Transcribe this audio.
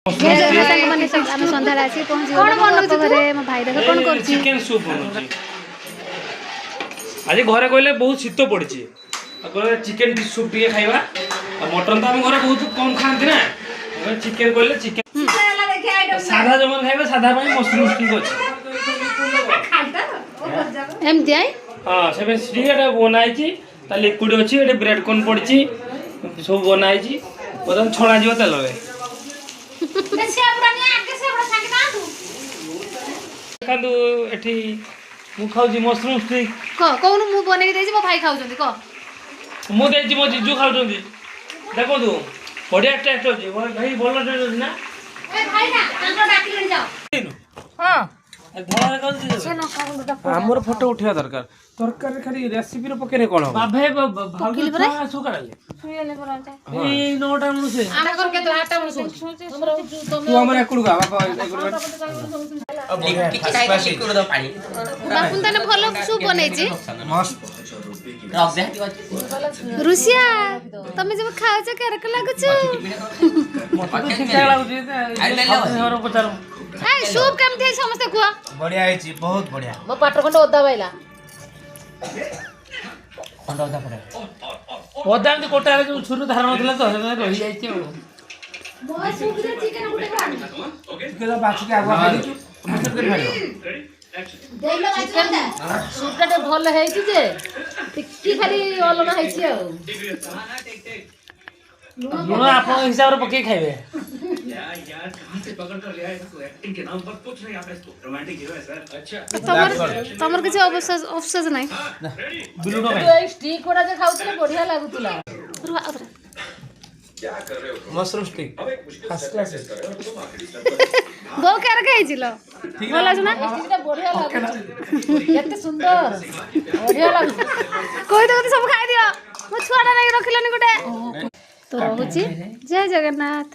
ମାନେ ଆମେ ସନ୍ଧ୍ୟାରେ ଆସି ପହଞ୍ଚିଗଲୁ ଘରେ। ମୋ ଭାଇ ଦେଖ କ'ଣ କରୁଛି। ଚିକେନ ସୁପ୍ ବନଉଛି ଆଜି ଘରେ କହିଲେ ବହୁତ ଶୀତ ପଡ଼ିଛି କହିଲେ ଚିକେନ ସୁପ୍ ଟିକେ ଖାଇବା। ଆଉ ମଟନ୍ ତ ଆମ ଘରେ ବହୁତ କମ୍ ଖାଆନ୍ତି ନା ଚିକେନ କହିଲେ ଚିକେନ ସାଧା ଯେଉଁମାନେ ଖାଇବେ ସାଧା ପାଇଁ ମସରୁମ୍ ଷ୍ଟିକ୍ ଅଛି ଏମିତି ଆଇ ହଁ ସେଭେନ୍ ଷ୍ଟିକ୍ ଏଇଟା ବନା ହେଇଛି ତା ଲିକ୍ୱିଡ଼ ଅଛି ଏଠି ବ୍ରେଡ୍ କର୍ନ ପଡ଼ିଛି ସବୁ ବନା ହେଇଛି ବର୍ତ୍ତମାନ ଛଣାଯିବ ତେଲରେ। ଦେଖନ୍ତୁ ଏଠି ମୁଁ ଖାଉଛି ମସରୁମ୍ ଷ୍ଟିକ୍। କହୁନୁ ମୁଁ ବନେଇକି ଦେଇଛି ମୋ ଭାଇ ଖାଉଛନ୍ତି କହ। ମୁଁ ଦେଇଛି ମୋ ଜିଜୁ ଖାଉଛନ୍ତି ଦେଖନ୍ତୁ ବଢ଼ିଆ ଟେଷ୍ଟ ଅଛି ଭାଇ ଭଲ ଟେଷ୍ଟ ଅଛି ନା। ଆମର ଫଟୋ ଉଠେଇବା ଦରକାର ତରକାରୀ ଖାଲି ରେସିପିରେ ପକେଇଲେ କ'ଣ ହବ। ତୁ ଆମର ଏକୁଡୁ ଗା ବାପା ବାପୁନ ତାହେଲେ ଭଲ ସୁପ୍ ବନେଇଛି। ରୁଷିଆ ତମେ ଯେବେ ଖାଉଛ କେରକ ଲାଗୁଛୁ। ସୁପ୍ କେମିତି ହେଇଛି ସମସ୍ତେ କୁହ। ବଢିଆ ହେଇଛି ବହୁତ ବଢିଆ। ମୋ ପାଟ ଖଣ୍ଡେ ଓଦା ପାଇଲା। ଅଦା ଏମିତି କୋଟାରେ ଯୋଉ ଛୁରୀ ଧାରଣ ଥିଲା ତ ରହିଯାଇଛି ଆଉ। ବାଛିକି ଆଗୁଆ ଖାଇଦେଇଛୁ ସୁପ୍ ଟା ଭଲ ହେଇଛି ଯେ ଟିକେ ଖାଲି ଅଲଣା ହେଇଛି ଆଉ। ଲୁଣ ଆପଣଙ୍କ ହିସାବରେ ପକେଇ ଖାଇବେ। ତମର କିଛି ଅଫସୋସ ନାହିଁ। ଷ୍ଟିକ୍ ଗୁଡା ଯେ ଖାଉଥିଲେ ବଢିଆ ଲାଗୁଥିଲା। Mushroom stick first class. ବୋଉ କେରକ ହେଇছিল ଭଲ ଅଛି ନା। ବଢିଆ ଲାଗୁଛି କେତେ ସୁନ୍ଦର ବଢିଆ ଲାଗୁଛି। କହିଦେଉଛି ସବୁ ଖାଇଦିଅ ମୋ ଛୁଆଟା ନେଇକି ରଖିଲନି ଗୋଟେ। ତ ରହୁଛି ଜୟ ଜଗନ୍ନାଥ।